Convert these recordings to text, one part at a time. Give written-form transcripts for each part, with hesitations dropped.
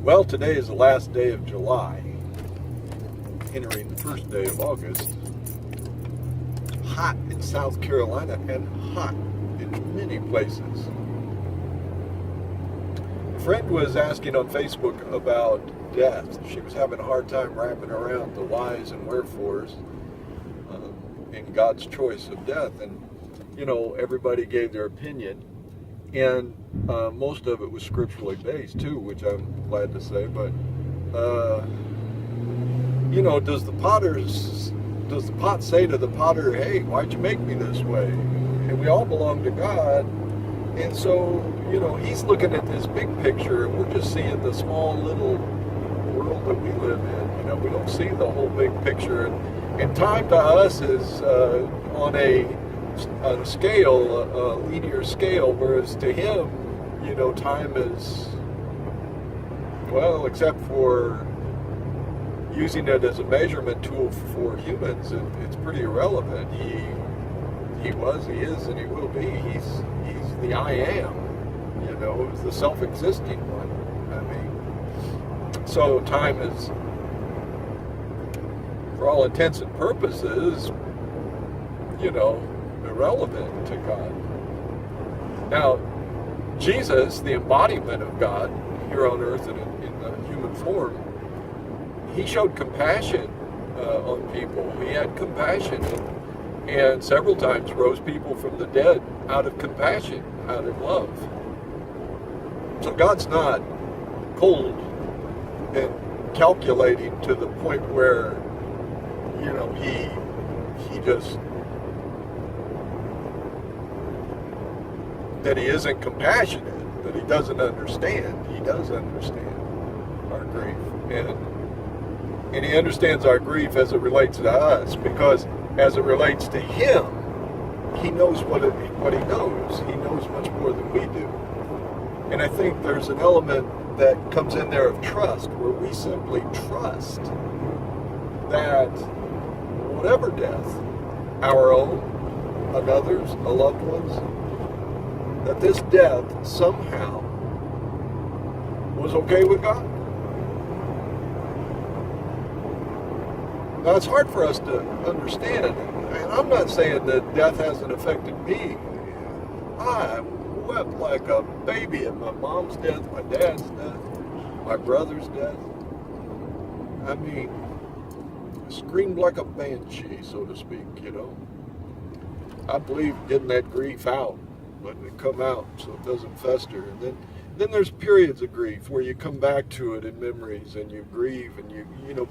Well, today is the last day of July, entering the first day of August. Hot in South Carolina and hot in many places. A friend was asking on Facebook about death. She was having a hard time wrapping around the whys and wherefores in God's choice of death. And, everybody gave their opinion. And most of it was scripturally based too, which I'm glad to say. But does the pot say to the potter, "Hey, why'd you make me this way?" And we all belong to God, and so He's looking at this big picture, and we're just seeing the small little world that we live in. We don't see the whole big picture, and time to us is on a scale, a linear scale, whereas to him, time is, well, except for using it as a measurement tool for humans, it's pretty irrelevant. He was, he is, and he will be. He's the I am, the self-existing one. So time is, for all intents and purposes, irrelevant to God. Now, Jesus, the embodiment of God here on earth in the human form, he showed compassion on people. He had compassion and several times rose people from the dead out of compassion, out of love. So God's not cold and calculating to the point where, he just, that he isn't compassionate, that he doesn't understand. He does understand our grief. And he understands our grief as it relates to us, because as it relates to him, he knows what he knows. He knows much more than we do. And I think there's an element that comes in there of trust, where we simply trust that whatever death, our own, another's, a loved one's, that this death somehow was okay with God. Now, it's hard for us to understand, and I'm not saying that death hasn't affected me. I wept like a baby at my mom's death, my dad's death, my brother's death. Screamed like a banshee, so to speak, I believe getting that grief out, letting it come out so it doesn't fester. And then there's periods of grief where you come back to it in memories and you grieve and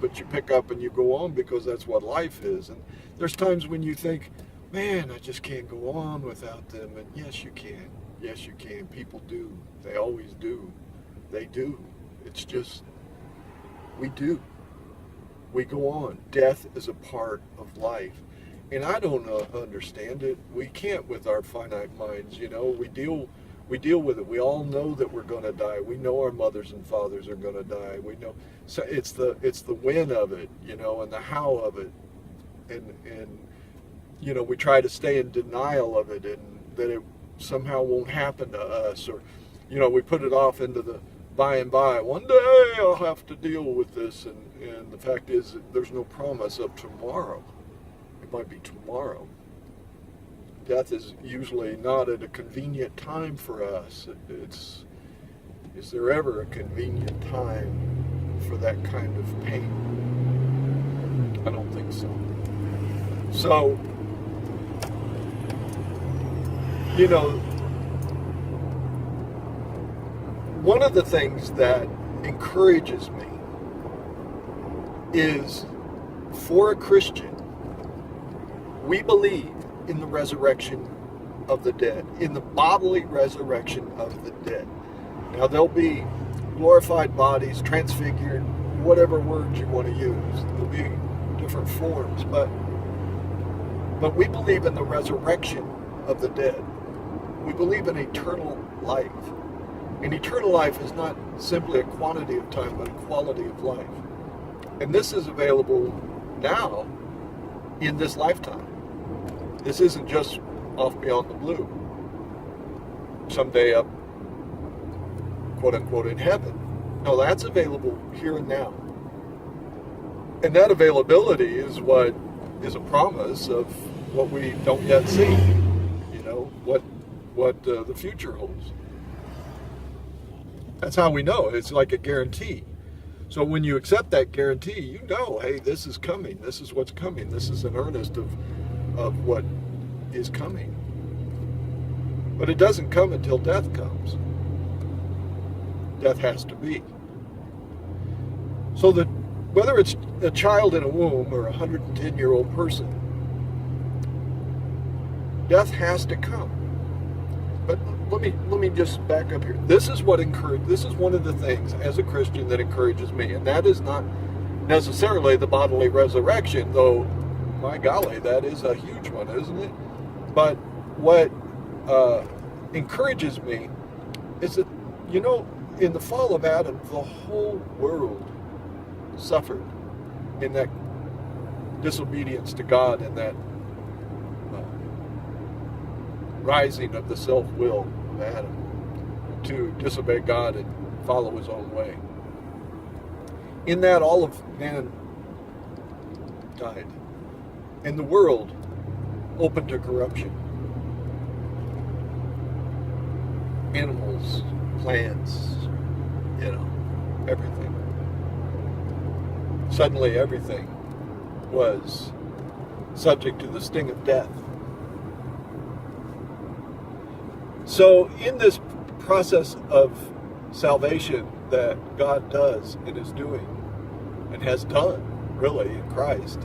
but you pick up and you go on, because that's what life is. And there's times when you think, man, I just can't go on without them. And yes, you can. Yes, you can. People do. They always do. They do. It's just, we do. We go on. Death is a part of life. And I don't understand it. We can't with our finite minds, We deal with it. We all know that we're going to die. We know our mothers and fathers are going to die. We know. So it's the when of it, and the how of it. And we try to stay in denial of it, and that it somehow won't happen to us, or we put it off into the by and by. One day I'll have to deal with this, and the fact is that there's no promise of tomorrow. It might be tomorrow. Death is usually not at a convenient time for us. Is there ever a convenient time for that kind of pain? I don't think so. So, one of the things that encourages me is, for a Christian, we believe in the resurrection of the dead, in the bodily resurrection of the dead. Now, there'll be glorified bodies, transfigured, whatever words you want to use. There'll be different forms, but we believe in the resurrection of the dead. We believe in eternal life. And eternal life is not simply a quantity of time, but a quality of life. And this is available now in this lifetime. This isn't just off beyond the blue, someday up, quote unquote, in heaven. No, that's available here and now. And that availability is what is a promise of what we don't yet see. You know, what the future holds. That's how we know. It's like a guarantee. So when you accept that guarantee, you know, hey, this is coming. This is what's coming. This is an earnest of what is coming. But it doesn't come until death comes. Death has to be. So that whether it's a child in a womb or a 110-year-old person, death has to come. But let me just back up here. This is one of the things as a Christian that encourages me, and that is not necessarily the bodily resurrection, though my golly, that is a huge one, isn't it? But what encourages me is that, you know, in the fall of Adam, the whole world suffered in that disobedience to God and that rising of the self-will of Adam to disobey God and follow his own way. In that, all of man died, and the world open to corruption. Animals, plants, you know, everything. Suddenly everything was subject to the sting of death. So in this process of salvation that God does and is doing and has done, really, in Christ,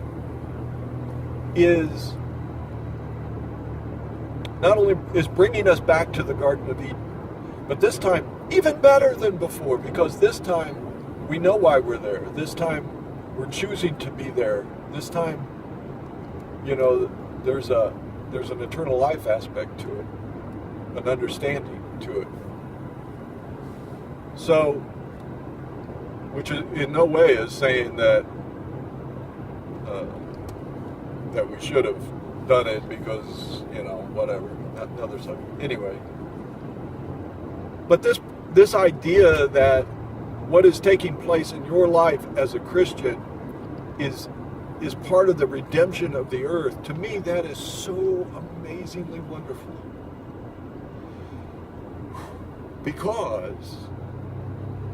is not only is bringing us back to the Garden of Eden, but this time even better than before, because this time we know why we're there. This time we're choosing to be there. This time, you know, there's an eternal life aspect to it, an understanding to it. So, which in no way is saying that that we should have done it because, you know, whatever, another subject. Anyway, but this idea that what is taking place in your life as a Christian is part of the redemption of the earth, to me that is so amazingly wonderful. Because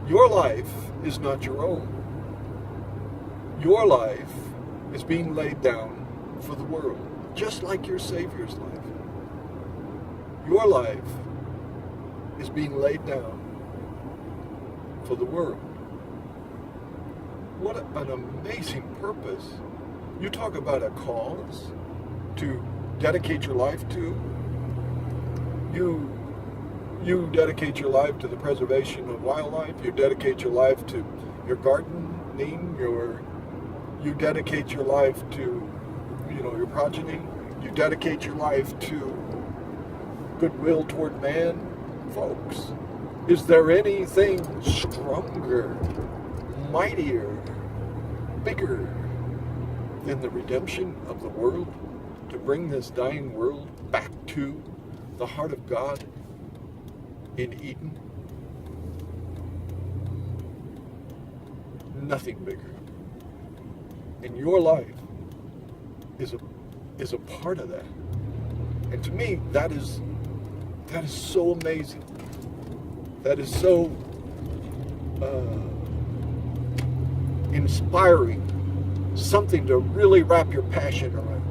your life is not your own. Your life is being laid down for the world, just like your Savior's life. Your life is being laid down for the world. What an amazing purpose. You talk about a cause to dedicate your life to. You dedicate your life to the preservation of wildlife. You dedicate your life to your gardening. You dedicate your life to, you know, your progeny. You dedicate your life to goodwill toward man. Folks, is there anything stronger, mightier, bigger than the redemption of the world, to bring this dying world back to the heart of God in Eden? Nothing bigger. And your life is a part of that. And to me, that is so amazing. That is so inspiring. Something to really wrap your passion around.